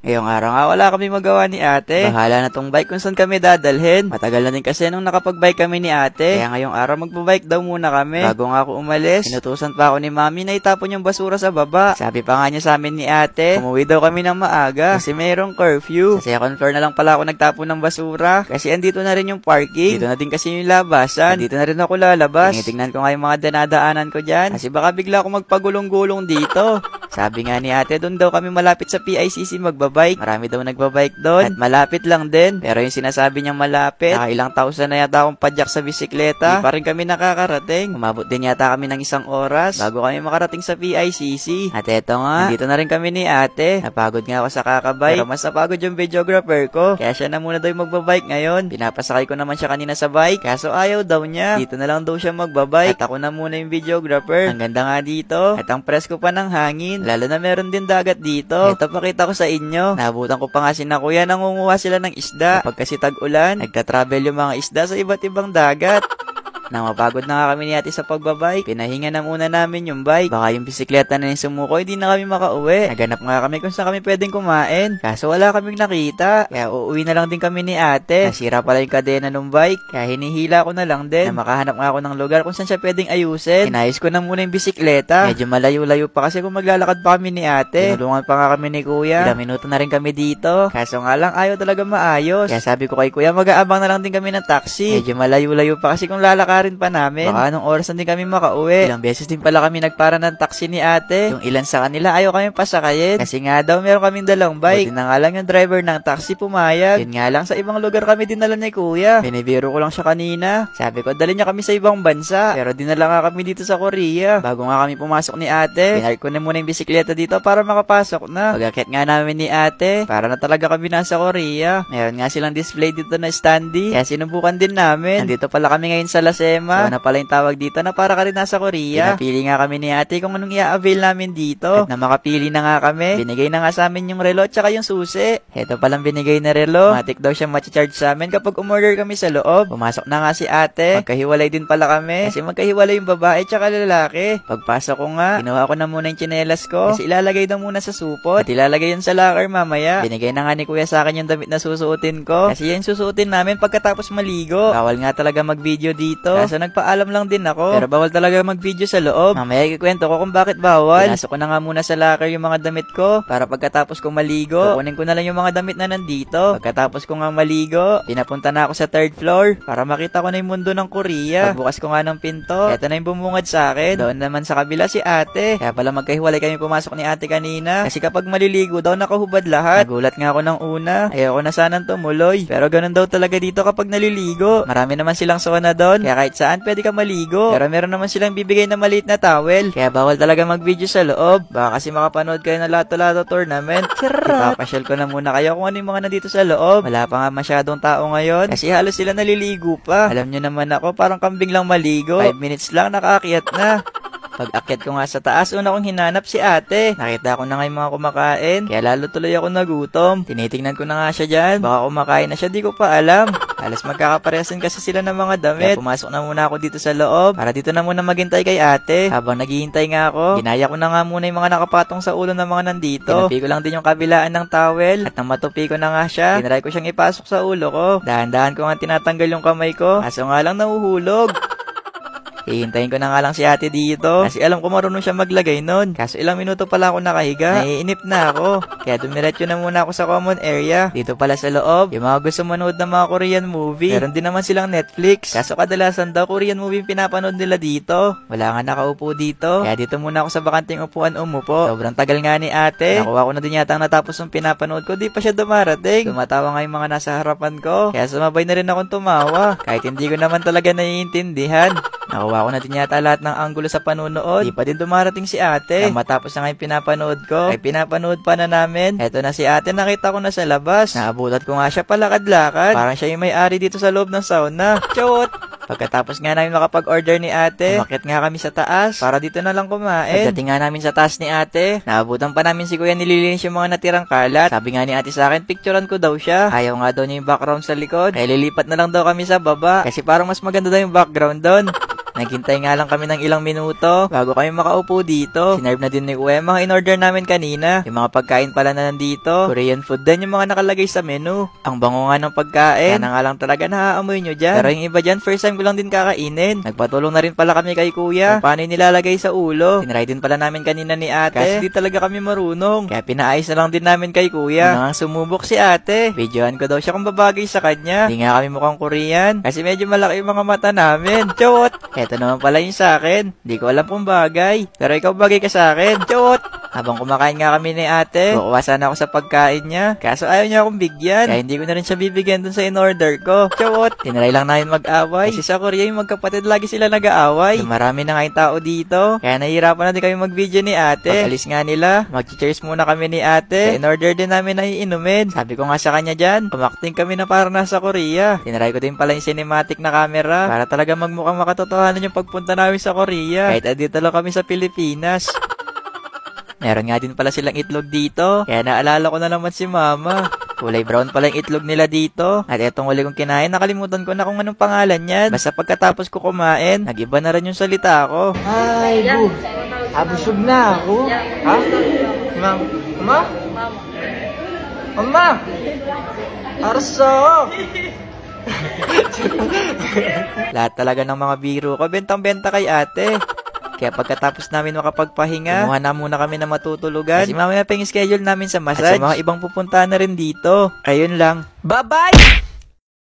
Ngayong araw nga wala kami magawa ni ate. Bahala na tong bike kung saan kami dadalhin. Matagal na din kasi nung nakapag-bike kami ni ate. Kaya ngayong araw magbabike daw muna kami. Bago nga ako umalis, inutusan pa ako ni mami na itapon yung basura sa baba. Sabi pa nga niya sa amin ni ate, umuwi daw kami ng maaga kasi mayroong curfew. Sa second floor na lang pala ako nagtapon ng basura kasi andito na rin yung parking. Dito na din kasi yung labasan. Dito na rin ako lalabas. Tinitingnan ko nga yung mga dinadaanan ko dyan kasi baka bigla ako magpagulong-gulong dito. Sabi nga ni ate, doon daw kami malapit sa PICC magbabike. Marami daw nagbabike doon. At malapit lang din. Pero yung sinasabi niyang malapit, nakailang thousand na yata akong padyak sa bisikleta. Di pa rin kami nakakarating. Umabot din yata kami ng 1 oras bago kami makarating sa PICC. At eto nga, nandito na rin kami ni ate. Napagod nga ako sa kakabike. Pero mas napagod yung videographer ko. Kaya siya na muna daw yung magbabike ngayon. Pinapasakay ko naman siya kanina sa bike. Kaso ayaw daw niya. Dito na lang daw siya magbabike. At ako na muna yung videographer. Ang ganda nga dito. At ang presko pa ng hangin. Lalo na meron din dagat dito. Ito pakita ko sa inyo. Nabutan ko pa nga si na kuya, nangunguha sila ng isda. Kapag kasi tag-ulan, nagta-travel yung mga isda sa iba't ibang dagat. Nang mapagod na nga kami ni ate sa pagbabike, pinahinga na muna namin yung bike. Baka yung bisikleta na yung sumuko, hindi na kami makauwi. Naganap nga kami kung saan kami pwedeng kumain. Kaso wala kaming nakita. Kaya uuwi na lang din kami ni ate. Nasira pala yung kadena ng bike. Kaya hinihila ko na lang din. Na makahanap nga ako ng lugar kung saan siya pwedeng ayusin. Inayos ko na muna yung bisikleta. Medyo malayo-layo pa kasi kung maglalakad pa kami ni ate. Tinulungan pa nga kami ni kuya. Ilang minuto na rin kami dito. Kaso nga lang ayaw talaga maayos. Kaya sabi ko kay kuya, mag-aabang na lang din kami ng taxi. Medyo malayo-layo pa kasi kung lalakad rin pa namin. Baka anong oras na din kami makauwi. Ilang beses din pala kami nagpara ng taxi ni ate. Yung ilan sa kanila ayaw kami pasakayin. Kasi nga daw meron kaming dalang bike. Buti na nga lang yung driver ng taxi pumayag. Yun nga lang sa ibang lugar kami dinala ni kuya. Binibiro ko lang siya kanina. Sabi ko dali niya kami sa ibang bansa. Pero dinala nga kami dito sa Korea. Bago nga kami pumasok ni ate, pinark ko na muna yung bisikleta dito para makapasok na. Pag-akit nga namin ni ate, para na talaga kami nasa Korea. Meron nga silang display dito na standee. Kaya sinubukan din namin. Nandito pala kami ngayon sa Lasema. Na pala yung tawag dito na para ka rin nasa Korea. Pinapili nga kami ni ate kung anong i-avail namin dito. At na makapili na nga kami, binigay na nga sa amin yung relo tsaka yung susi. Heto palang binigay na relo. Matik daw siya ma-charge sa amin kapag umorder kami sa loob. Pumasok na nga si ate. Magkahiwalay din pala kami. Kasi magkahiwalay yung babae tsaka lalaki. Pagpasok ko nga, kinuha ko na muna yung tsinelas ko. Kasi ilalagay daw muna sa supot. At ilalagay yun sa locker mamaya. Binigay na nga ni kuya sa akin yung damit na susuotin ko. Kasi yan susuotin namin pagkatapos maligo. Bawal nga talaga mag-video dito. Kaso nagpaalam lang din ako. Pero bawal talaga mag-video sa loob. Mamaya ikwento ko kung bakit bawal. Pinasok ko na nga muna sa locker yung mga damit ko para pagkatapos kong maligo, kukunin ko na lang yung mga damit na nandito. Pagkatapos ko nga maligo, pinapunta na ako sa 3rd floor para makita ko na yung mundo ng Korea. Pagbukas ko nga ng pinto, eto na yung bumungad sa akin. Doon naman sa kabila si ate. Kaya pala magkahiwalay kami pumasok ni ate kanina. Kasi kapag maliligo daw nakahubad lahat. Nagulat nga ako ng una. Ayoko na sanang tumuloy. Pero ganun daw talaga dito kapag naliligo. Marami naman silang sauna doon. Kaya kahit saan pwede ka maligo. Pero meron naman silang bibigay na maliit na towel. Kaya bawal talaga mag-video sa loob. Baka kasi makapanood kayo ng Lato-Lato tournament. Ipapasyal ko na muna kayo kung ano yung mga nandito sa loob. Wala pa nga masyadong tao ngayon. Kasi halos sila naliligo pa. Alam nyo naman ako, parang kambing lang maligo. 5 minutes lang, nakaakyat na. Pag-akyat ko nga sa taas, una kong hinanap si ate. Nakita ko na nga yung mga kumakain. Kaya lalo tuloy ako nagutom. Tinitingnan ko na nga siya dyan. Baka kumakain na siya, di ko pa alam. Halos magkakaparehasan kasi sila ng mga damit. Kaya pumasok na muna ako dito sa loob. Para dito na muna maghintay kay ate. Habang naghihintay nga ako, ginaya ko na nga muna yung mga nakapatong sa ulo ng mga nandito. Tinapi ko lang din yung kabilaan ng towel. At nang matupi ko na nga siya, tinry ko siyang ipasok sa ulo ko. Dahan-dahan ko nga tinatanggal yung kamay ko. Kaso nga lang nahuhulog. Hihintayin ko na nga lang si ate dito. Kasi alam ko marunong siya maglagay nun. Kaso ilang minuto pala ako nakahiga. Naiinip na ako. Kaya dumiretso na muna ako sa common area. Dito pala sa loob, yung mga gusto manood ng mga Korean movie. Meron din naman silang Netflix. Kaso kadalasan daw Korean movie pinapanood nila dito. Wala nga nakaupo dito. Kaya dito muna ako sa bakanting upuan umupo. Sobrang tagal nga ni ate. Nakuha ko na din yata natapos yung pinapanood ko. Di pa siya dumarating. Tumatawa nga yung mga nasa harapan ko. Kaya sumabay na rin akong tumawa. Kahit hindi ko naman talaga naiintindihan. Nakuha ko na din yata lahat ng anggulo sa panunood. Di pa din dumarating si ate. Kaya matapos na nga yung pinapanood ko, ay pinapanood pa na namin. Eto na si ate, nakita ko na sa labas. Naabutat ko nga siya palakad-lakad. Parang siya yung may-ari dito sa loob ng sauna. Chot! Pagkatapos nga namin makapag-order ni ate, umakyat nga kami sa taas para dito na lang kumain. Pagdating nga namin sa taas ni ate, naabutan pa namin si kuya nililinis yung mga natirang kalat. Sabi nga ni ate sa akin, picturean ko daw siya. Ayaw nga daw niya yung background sa likod. Kaya lilipat na lang daw kami sa baba. Kasi parang mas maganda daw yung background doon. Naghintay nga lang kami ng ilang minuto bago kami makaupo dito. Sinerve na din ni Kuya mga in-order namin kanina. Yung mga pagkain pala na nandito. Korean food din yung mga nakalagay sa menu. Ang bango nga ng pagkain. Sana nga lang talaga naaamoy nyo dyan. Pero yung iba dyan, first time ko lang din kakainin. Nagpatulong na rin pala kami kay Kuya kung paano yung nilalagay sa ulo. Tinry din pala namin kanina ni ate. Kasi di talaga kami marunong. Kaya pinaayos na lang din namin kay Kuya. Nang sumubok si ate. Videoan ko daw siya kung babagay sa kanya. Di nga kami mukhang Korean. Kasi medyo malaki yung mga mata namin. Chot! Eto naman pala yung sa akin. Di ko alam kung bagay. Pero ikaw bagay ka sa akin. Chot! Habang kumakain nga kami ni ate, kukuha sana ako sa pagkain niya. Kaso ayaw niya akong bigyan. Kaya hindi ko na rin siya bibigyan dun sa in-order ko. Chot! Tinry lang namin mag-away. Kasi sa Korea yung magkapatid lagi sila nag-aaway. Marami na nga yung tao dito. Kaya nahihirapan na din kami mag-video ni ate. Pag alis nga nila, mag-cheers muna kami ni ate. In-order din namin na iinumin. Sabi ko nga sa kanya dyan, kumakting kami na para nasa Korea. Tinry ko din pala yung cinematic na camera para talaga magmukhang makatotohanan yung pagpunta namin sa Korea. Kahit andito lang kami sa Pilipinas. Meron nga din pala silang itlog dito. Kaya naalala ko na naman si mama. Kulay brown pala yung itlog nila dito. At etong huli kong kinain, nakalimutan ko na kung anong pangalan yan. Basta pagkatapos ko kumain, nag-iba na rin yung salita ko. Ay, bu. Abusog na ako. Ha? Mama? Mama? Arso! Lahat talaga ng mga biro ko, bentang-benta kay ate. Kaya pagkatapos namin makapagpahinga, kumuha na muna kami na matutulugan. Kasi mamaya pa yung schedule namin sa massage. Kasi mga ibang pupunta na rin dito. Ayun lang. Bye-bye!